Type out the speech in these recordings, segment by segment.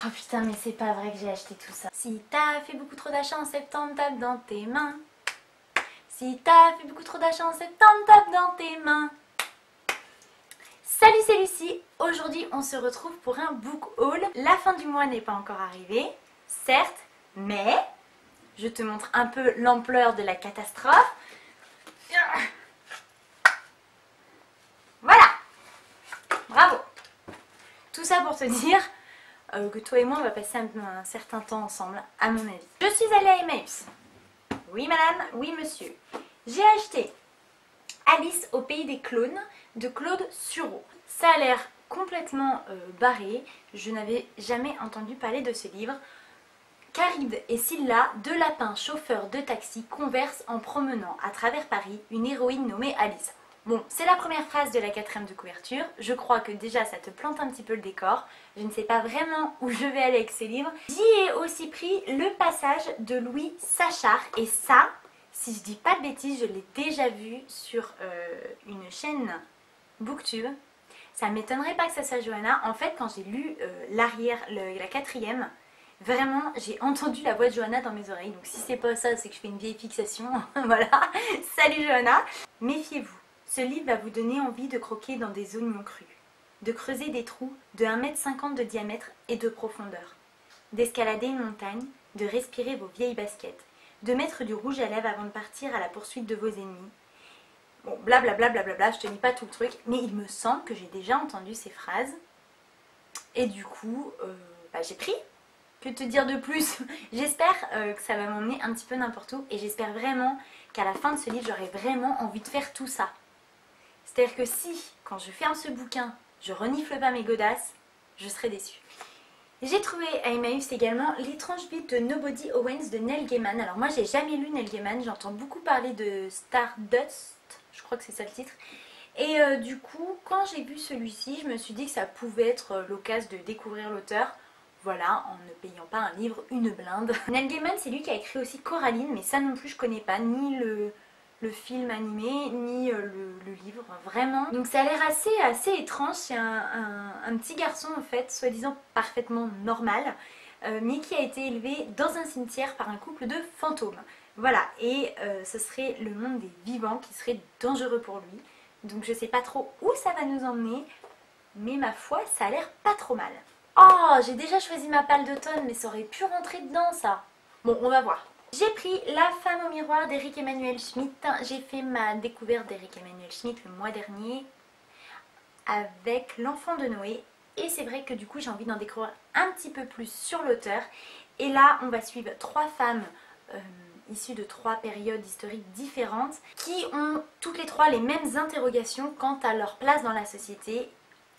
Oh putain, mais c'est pas vrai que j'ai acheté tout ça. Si t'as fait beaucoup trop d'achats en septembre, tape dans tes mains. Si t'as fait beaucoup trop d'achats en septembre, tape dans tes mains. Salut, c'est Lucie. Aujourd'hui, on se retrouve pour un book haul. La fin du mois n'est pas encore arrivée, certes, mais je te montre un peu l'ampleur de la catastrophe. Voilà. Bravo. Tout ça pour te dire que toi et moi, on va passer un certain temps ensemble, à mon avis. Je suis allée à Emmaüs. Oui, madame, oui, monsieur. J'ai acheté Alice au pays des clones de Claude Sureau. Ça a l'air complètement barré. Je n'avais jamais entendu parler de ce livre. Caride et Scylla, deux lapins chauffeurs de taxi, conversent en promenant à travers Paris une héroïne nommée Alice. Bon, c'est la première phrase de la 4e de couverture. Je crois que déjà ça te plante un petit peu le décor. Je ne sais pas vraiment où je vais aller avec ces livres. J'y ai aussi pris le passage de Louis Sachar. Et ça, si je dis pas de bêtises, je l'ai déjà vu sur une chaîne Booktube. Ça ne m'étonnerait pas que ça soit Johanna. En fait, quand j'ai lu la 4e, vraiment, j'ai entendu la voix de Johanna dans mes oreilles. Donc si c'est pas ça, c'est que je fais une vieille fixation. Voilà. Salut Johanna. Méfiez-vous. Ce livre va vous donner envie de croquer dans des oignons crus, de creuser des trous de 1,50 m de diamètre et de profondeur, d'escalader une montagne, de respirer vos vieilles baskets, de mettre du rouge à lèvres avant de partir à la poursuite de vos ennemis. Bon, blablabla, blablabla, je te lis pas tout le truc, mais il me semble que j'ai déjà entendu ces phrases. Et du coup, j'ai pris. Que te dire de plus? J'espère que ça va m'emmener un petit peu n'importe où et j'espère vraiment qu'à la fin de ce livre, j'aurai vraiment envie de faire tout ça. C'est-à-dire que si, quand je ferme ce bouquin, je renifle pas mes godasses, je serai déçue. J'ai trouvé à Emmaüs également L'étrange vie de Nobody Owens de Neil Gaiman. Alors moi, j'ai jamais lu Neil Gaiman, j'entends beaucoup parler de Stardust, je crois que c'est ça le titre. Et du coup, quand j'ai vu celui-ci, je me suis dit que ça pouvait être l'occasion de découvrir l'auteur. Voilà, en ne payant pas un livre une blinde. Neil Gaiman, c'est lui qui a écrit aussi Coraline, mais ça non plus je connais pas, ni le film animé, ni le livre, vraiment. Donc ça a l'air assez étrange, c'est un petit garçon en fait, soi-disant parfaitement normal, mais qui a été élevé dans un cimetière par un couple de fantômes. Voilà, et ce serait le monde des vivants qui serait dangereux pour lui. Donc je sais pas trop où ça va nous emmener, mais ma foi, ça a l'air pas trop mal. Oh, j'ai déjà choisi ma palle d'automne, mais ça aurait pu rentrer dedans ça. Bon, on va voir. J'ai pris La femme au miroir d'Éric Emmanuel Schmitt. J'ai fait ma découverte d'Éric Emmanuel Schmitt le mois dernier avec L'enfant de Noé. Et c'est vrai que du coup j'ai envie d'en découvrir un petit peu plus sur l'auteur. Et là on va suivre 3 femmes issues de 3 périodes historiques différentes qui ont toutes les 3 les mêmes interrogations quant à leur place dans la société.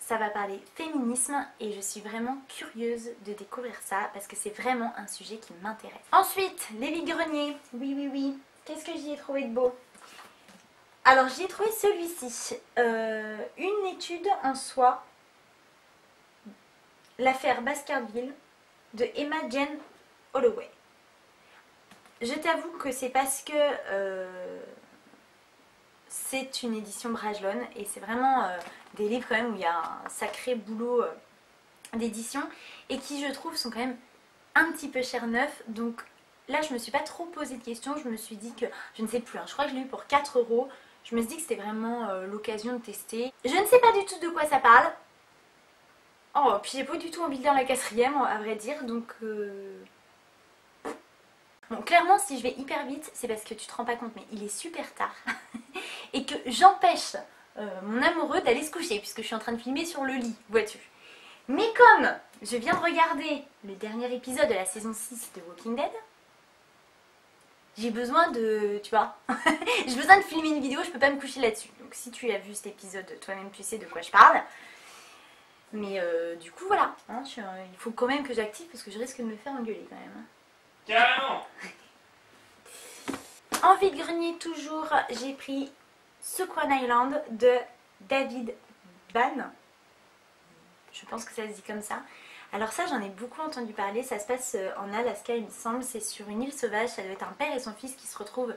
Ça va parler féminisme et je suis vraiment curieuse de découvrir ça parce que c'est vraiment un sujet qui m'intéresse. Ensuite, les vide-greniers. Oui. Qu'est-ce que j'y ai trouvé de beau? Alors j'y ai trouvé celui-ci. Une étude en soi. L'affaire Baskerville de Emma Jane Holloway. Je t'avoue que c'est parce que c'est une édition Bragelonne et c'est vraiment des livres quand même où il y a un sacré boulot d'édition et qui je trouve sont quand même un petit peu cher neuf. Donc là je me suis pas trop posé de questions, je me suis dit que, je ne sais plus, je crois que je l'ai eu pour 4 €. Je me suis dit que c'était vraiment l'occasion de tester. Je ne sais pas du tout de quoi ça parle. Oh, puis j'ai pas du tout envie de lire la 4e à vrai dire, donc bon, clairement si je vais hyper vite c'est parce que tu te rends pas compte mais il est super tard et que j'empêche mon amoureux d'aller se coucher puisque je suis en train de filmer sur le lit, vois-tu. Mais comme je viens de regarder le dernier épisode de la saison 6 de Walking Dead, j'ai besoin de, tu vois, j'ai besoin de filmer une vidéo, je peux pas me coucher là-dessus. Donc si tu as vu cet épisode, toi-même tu sais de quoi je parle. Mais du coup voilà, hein, il faut quand même que j'active parce que je risque de me faire engueuler quand même. Carrément. En vide-grenier toujours, j'ai pris Sequan Island de David Ban. Je pense que ça se dit comme ça. Alors ça j'en ai beaucoup entendu parler, ça se passe en Alaska il me semble, c'est sur une île sauvage, ça doit être un père et son fils qui se retrouvent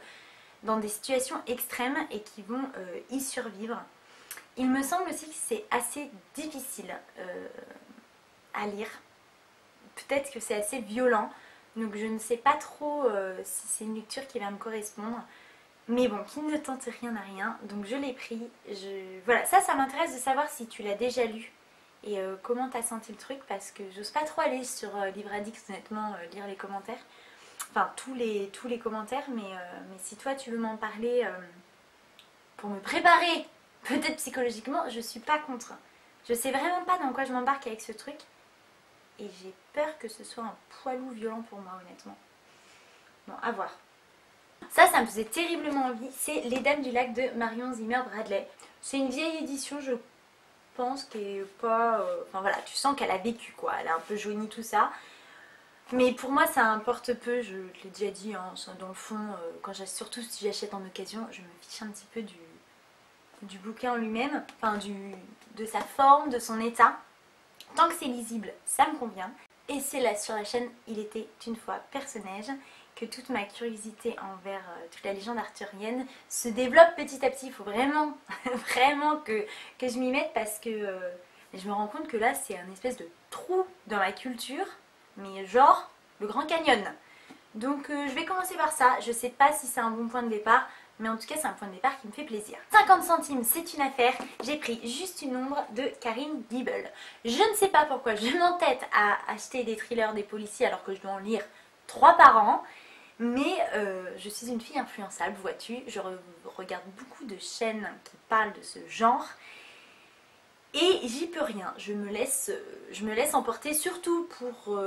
dans des situations extrêmes et qui vont y survivre. Il me semble aussi que c'est assez difficile à lire peut-être que c'est assez violent. Donc je ne sais pas trop si c'est une lecture qui va me correspondre. Mais bon, qui ne tente rien à rien. Donc je l'ai pris. Voilà, ça m'intéresse de savoir si tu l'as déjà lu. Et comment t'as senti le truc, parce que j'ose pas trop aller sur Livre Addict, honnêtement, lire les commentaires. Enfin, tous les commentaires, mais si toi tu veux m'en parler pour me préparer, peut-être psychologiquement, je suis pas contre. Je sais vraiment pas dans quoi je m'embarque avec ce truc. Et j'ai peur que ce soit un poilou violent pour moi, honnêtement. Bon, à voir. Ça me faisait terriblement envie. C'est Les Dames du Lac de Marion Zimmer Bradley. C'est une vieille édition, je pense, qui est pas... Enfin voilà, tu sens qu'elle a vécu, quoi. Elle a un peu jauni tout ça. Mais pour moi, ça importe peu. Je l'ai déjà dit, hein, dans le fond, surtout si j'achète en occasion, je me fiche un petit peu du bouquin en lui-même. Enfin, de sa forme, de son état. Tant que c'est lisible, ça me convient. Et c'est là sur la chaîne Il était une fois personnage que toute ma curiosité envers toute la légende arthurienne se développe petit à petit. Il faut vraiment, vraiment que je m'y mette, parce que je me rends compte que là c'est un espèce de trou dans ma culture, mais genre le Grand Canyon. Donc je vais commencer par ça. Je sais pas si c'est un bon point de départ, mais en tout cas c'est un point de départ qui me fait plaisir. 50 centimes, c'est une affaire. J'ai pris Juste une ombre de Karine Giebel. Je ne sais pas pourquoi je m'entête à acheter des thrillers des policiers alors que je dois en lire 3 par an. Mais je suis une fille influençable, vois-tu. Je regarde beaucoup de chaînes qui parlent de ce genre. Et j'y peux rien. Je me laisse emporter, surtout pour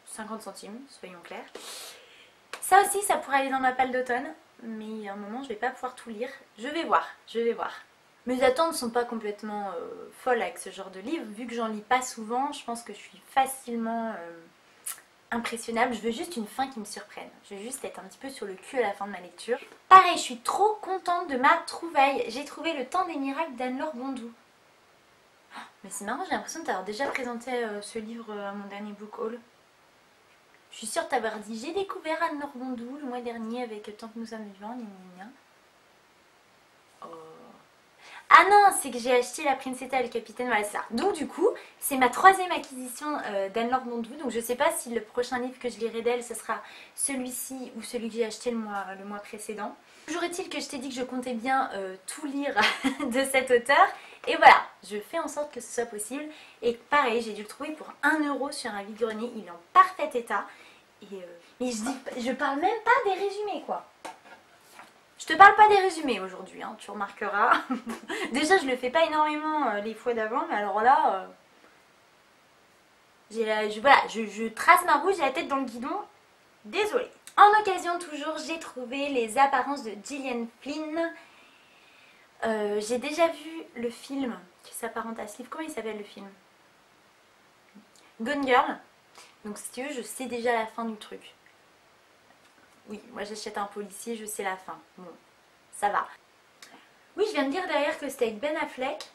50 centimes, soyons clairs. Ça aussi, ça pourrait aller dans ma palle d'automne. Mais à un moment, je vais pas pouvoir tout lire. Je vais voir. Mes attentes ne sont pas complètement folles avec ce genre de livre. Vu que j'en lis pas souvent, je pense que je suis facilement impressionnable. Je veux juste une fin qui me surprenne. Je veux juste être un petit peu sur le cul à la fin de ma lecture. Pareil, je suis trop contente de ma trouvaille. J'ai trouvé Le Temps des miracles d'Anne-Laure Bondou. Mais c'est marrant, j'ai l'impression de t'avoir déjà présenté ce livre à mon dernier book haul. Je suis sûre de t'avoir dit, j'ai découvert Anne-Laure Bondou le mois dernier avec Tant que nous sommes vivants, Oh. Ah non, c'est que j'ai acheté La Princetta et le Capitaine, voilà ça. Donc du coup, c'est ma 3e acquisition d'Anne-Laure Bondou. Donc je sais pas si le prochain livre que je lirai d'elle, ce sera celui-ci ou celui que j'ai acheté le mois précédent. Toujours est-il que je t'ai dit que je comptais bien tout lire de cet auteur. Et voilà, je fais en sorte que ce soit possible. Et pareil, j'ai dû le trouver pour 1 € sur un vide-grenier. Il est en parfait état. Mais je parle même pas des résumés, quoi. Je te parle pas des résumés aujourd'hui, hein, tu remarqueras. Déjà, je le fais pas énormément les fois d'avant, mais alors là, je trace ma route, j'ai la tête dans le guidon. Désolée. En occasion, toujours, j'ai trouvé Les apparences de Gillian Flynn. J'ai déjà vu le film qui s'apparente à ce livre. Comment il s'appelle le film? Gone Girl. Donc si tu veux, je sais déjà la fin du truc. Oui, moi j'achète un policier, je sais la fin. Bon, ça va. Oui, je viens de dire derrière que c'était avec Ben Affleck.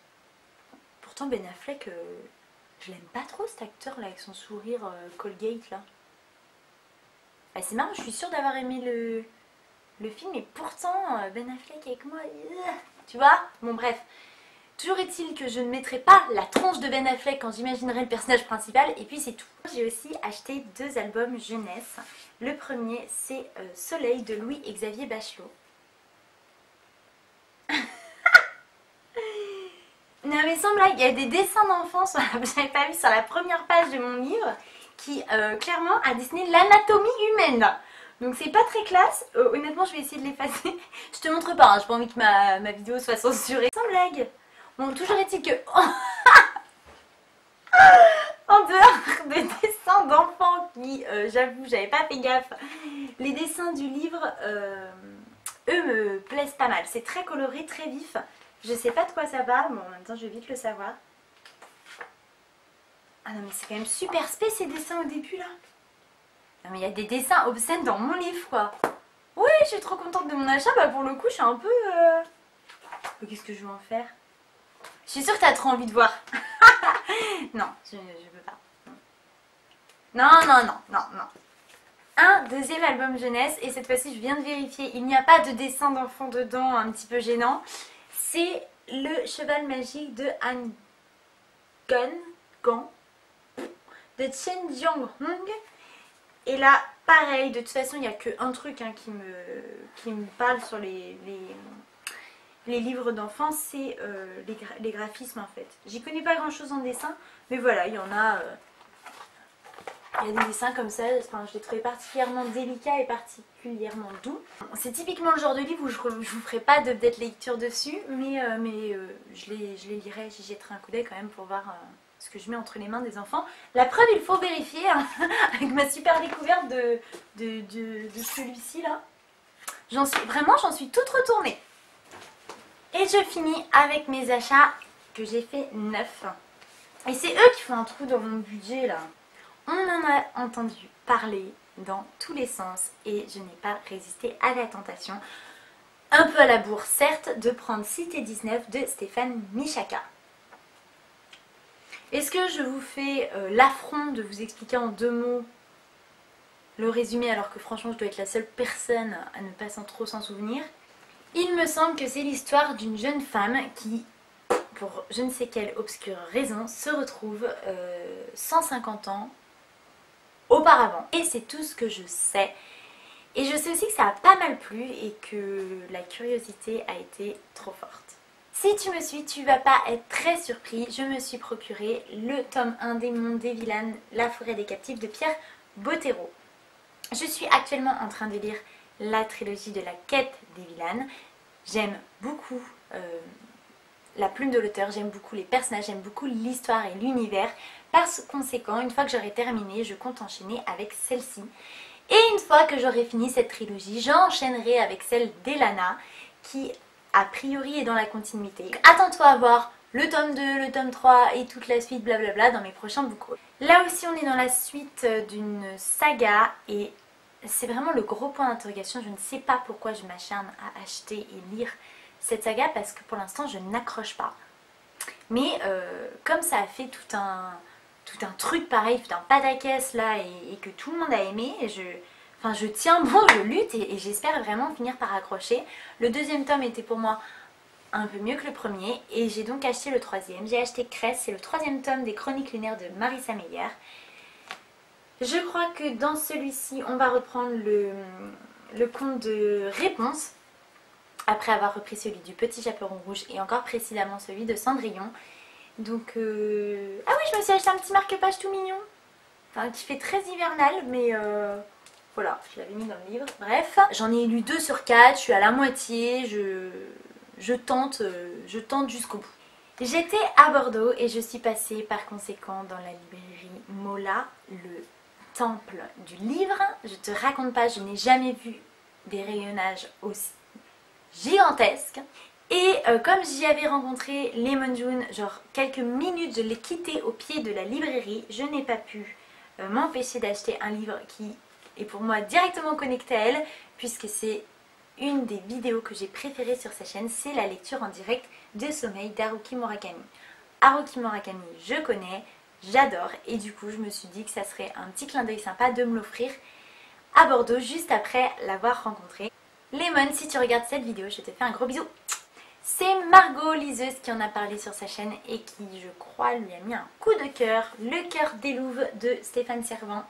Pourtant Ben Affleck, je l'aime pas trop cet acteur là avec son sourire Colgate là. Ah, c'est marrant, je suis sûre d'avoir aimé le film, et pourtant Ben Affleck avec moi, tu vois. Bon bref. Toujours est-il que je ne mettrai pas la tronche de Ben Affleck quand j'imaginerai le personnage principal, et puis c'est tout. J'ai aussi acheté 2 albums jeunesse. Le premier, c'est Soleil de Louis-Xavier Bachelot. Non mais sans blague, il y a des dessins d'enfants, j'avais pas vu, sur la première page de mon livre, qui clairement a dessiné l'anatomie humaine. Donc c'est pas très classe. Honnêtement, je vais essayer de l'effacer. Je te montre pas, hein, j'ai pas envie que ma vidéo soit censurée. Sans blague. Bon, toujours est-il que... en dehors de dessins d'enfants qui, j'avoue, j'avais pas fait gaffe, les dessins du livre, eux, me plaisent pas mal. C'est très coloré, très vif. Je sais pas de quoi ça parle, mais en même temps, je vais vite le savoir. Ah non, mais c'est quand même super spé ces dessins au début, là. Non, mais il y a des dessins obscènes dans mon livre, quoi. Oui, je suis trop contente de mon achat. Bah, pour le coup, je suis un peu... Qu'est-ce que je vais en faire? Je suis sûre que t'as trop envie de voir. Non, je peux pas. Non. Un deuxième album jeunesse, et cette fois-ci je viens de vérifier, il n'y a pas de dessin d'enfant dedans un petit peu gênant. C'est Le Cheval magique de Anne Gant. de Chen Jiang-hong. Et là, pareil, de toute façon, il n'y a qu'un truc hein, qui me parle sur les livres d'enfants, c'est les graphismes en fait. J'y connais pas grand chose en dessin, mais voilà, il y en a... il y a des dessins comme ça, enfin, je les trouvais particulièrement délicats et particulièrement doux. C'est typiquement le genre de livre où je vous ferai pas d'update lecture dessus, mais je les lirai, j'y jetterai un coup d'œil quand même pour voir ce que je mets entre les mains des enfants. La preuve, il faut vérifier, hein, avec ma super découverte de celui-ci là. J'en suis toute retournée. Et je finis avec mes achats que j'ai fait neufs. Et c'est eux qui font un trou dans mon budget là. On en a entendu parler dans tous les sens et je n'ai pas résisté à la tentation, un peu à la bourre certes, de prendre Cité 19 de Stéphane Michaka. Est-ce que je vous fais l'affront de vous expliquer en 2 mots le résumé alors que franchement je dois être la seule personne à ne pas trop s'en souvenir? Il me semble que c'est l'histoire d'une jeune femme qui, pour je ne sais quelle obscure raison, se retrouve 150 ans auparavant. Et c'est tout ce que je sais. Et je sais aussi que ça a pas mal plu et que la curiosité a été trop forte. Si tu me suis, tu vas pas être très surpris. Je me suis procuré le tome 1 des Mondes des Vilanes, La forêt des captifs de Pierre Bottero. Je suis actuellement en train de lire la trilogie de la quête des Vilanes. J'aime beaucoup la plume de l'auteur, j'aime beaucoup les personnages, j'aime beaucoup l'histoire et l'univers. Par conséquent, une fois que j'aurai terminé, je compte enchaîner avec celle-ci. Et une fois que j'aurai fini cette trilogie, j'enchaînerai avec celle d'Elana, qui a priori est dans la continuité. Attends-toi à voir le tome 2, le tome 3 et toute la suite blablabla dans mes prochains book hauls. Là aussi on est dans la suite d'une saga et c'est vraiment le gros point d'interrogation. Je ne sais pas pourquoi je m'acharne à acheter et lire cette saga parce que pour l'instant je n'accroche pas. Mais comme ça a fait tout un truc pareil, tout un pataquès là et que tout le monde a aimé, je tiens bon, je lutte et j'espère vraiment finir par accrocher. Le deuxième tome était pour moi un peu mieux que le premier et j'ai donc acheté le troisième. J'ai acheté Cress, c'est le 3e tome des Chroniques lunaires de Marissa Meyer. Je crois que dans celui-ci, on va reprendre le conte de Réponse après avoir repris celui du Petit Chaperon Rouge et encore précédemment celui de Cendrillon. Donc, ah oui, je me suis acheté un petit marque-page tout mignon, enfin, qui fait très hivernal, mais voilà, je l'avais mis dans le livre. Bref, j'en ai lu 2 sur 4, je suis à la moitié, je tente jusqu'au bout. J'étais à Bordeaux et je suis passée par conséquent dans la librairie Mola, le temple du livre. Je te raconte pas, je n'ai jamais vu des rayonnages aussi gigantesques. Et comme j'y avais rencontré Lemon June, genre quelques minutes, je l'ai quitté au pied de la librairie, je n'ai pas pu m'empêcher d'acheter un livre qui est pour moi directement connecté à elle, puisque c'est une des vidéos que j'ai préférées sur sa chaîne, c'est la lecture en direct de sommeil d'Haruki Murakami. Haruki Murakami, je connais, j'adore, et du coup je me suis dit que ça serait un petit clin d'œil sympa de me l'offrir à Bordeaux juste après l'avoir rencontré. Lemon, si tu regardes cette vidéo, je te fais un gros bisou. C'est Margot, liseuse, qui en a parlé sur sa chaîne et qui, je crois, lui a mis un coup de cœur. Le cœur des louves de Stéphane Servant.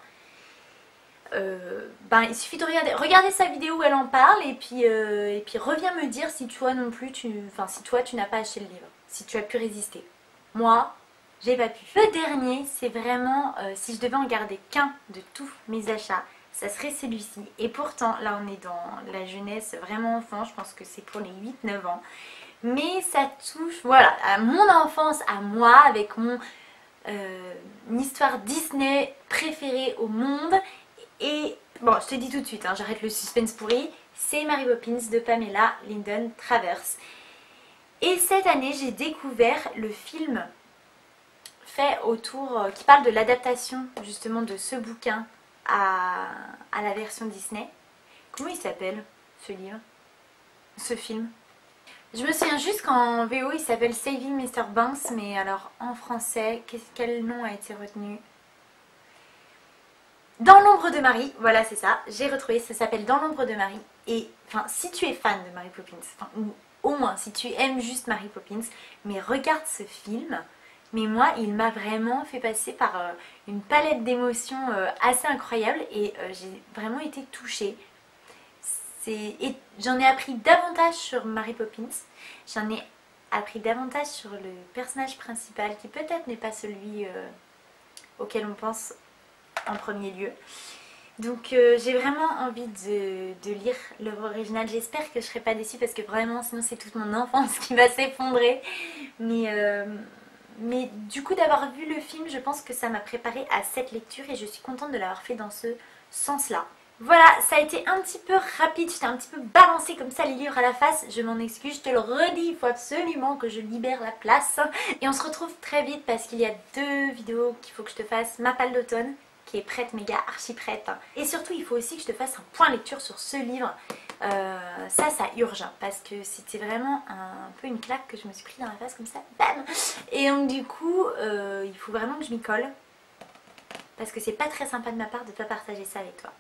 Il suffit de regarder sa vidéo où elle en parle et puis reviens me dire si toi non plus, si toi tu n'as pas acheté le livre, si tu as pu résister. Moi, j'ai pas pu. Le dernier, c'est vraiment, si je devais en garder qu'un de tous mes achats, ça serait celui-ci. Et pourtant, là on est dans la jeunesse vraiment enfant, je pense que c'est pour les 8-9 ans. Mais ça touche, voilà, à mon enfance, à moi, avec mon histoire Disney préférée au monde. Et bon, je te dis tout de suite, hein, j'arrête le suspense pourri, c'est Mary Poppins de Pamela Lyndon Travers. Et cette année, j'ai découvert le film fait autour, qui parle de l'adaptation justement de ce bouquin à la version Disney. Comment il s'appelle ce livre? Ce film? Je me souviens juste qu'en VO il s'appelle Saving Mr. Banks, mais alors en français, quel nom a été retenu? Dans l'ombre de Marie, voilà c'est ça, j'ai retrouvé, ça s'appelle Dans l'ombre de Marie. Et enfin, si tu es fan de Mary Poppins, ou au moins si tu aimes juste Mary Poppins, mais regarde ce film, mais moi il m'a vraiment fait passer par une palette d'émotions assez incroyable et j'ai vraiment été touchée. Et j'en ai appris davantage sur Mary Poppins, j'en ai appris davantage sur le personnage principal qui peut-être n'est pas celui auquel on pense en premier lieu. Donc j'ai vraiment envie de lire l'œuvre originale. J'espère que je ne serai pas déçue parce que vraiment sinon c'est toute mon enfance qui va s'effondrer. Mais du coup d'avoir vu le film, je pense que ça m'a préparée à cette lecture et je suis contente de l'avoir fait dans ce sens-là. Voilà, ça a été un petit peu rapide, j'étais un petit peu balancée comme ça les livres à la face, je m'en excuse, je te le redis, il faut absolument que je libère la place. Et on se retrouve très vite parce qu'il y a 2 vidéos qu'il faut que je te fasse, ma palle d'automne, qui est prête, méga archi prête. Et surtout il faut aussi que je te fasse un point lecture sur ce livre, ça urge, parce que c'était vraiment un peu une claque que je me suis pris dans la face comme ça, bam. Et donc du coup, il faut vraiment que je m'y colle, parce que c'est pas très sympa de ma part de pas partager ça avec toi.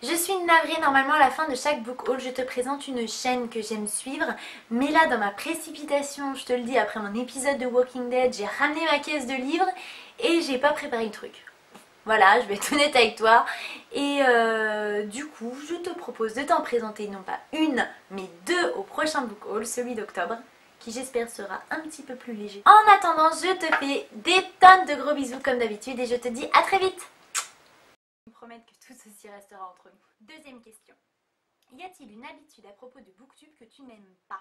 Je suis navrée, normalement à la fin de chaque book haul je te présente une chaîne que j'aime suivre, mais là dans ma précipitation, je te le dis, après mon épisode de Walking Dead, j'ai ramené ma caisse de livres et j'ai pas préparé le truc. Voilà, je vais être honnête avec toi et du coup je te propose de t'en présenter non pas une mais 2 au prochain book haul, celui d'octobre, qui j'espère sera un petit peu plus léger. En attendant, je te fais des tonnes de gros bisous comme d'habitude et je te dis à très vite. Promettre que tout ceci restera entre nous. Deuxième question. Y a-t-il une habitude à propos de Booktube que tu n'aimes pas ?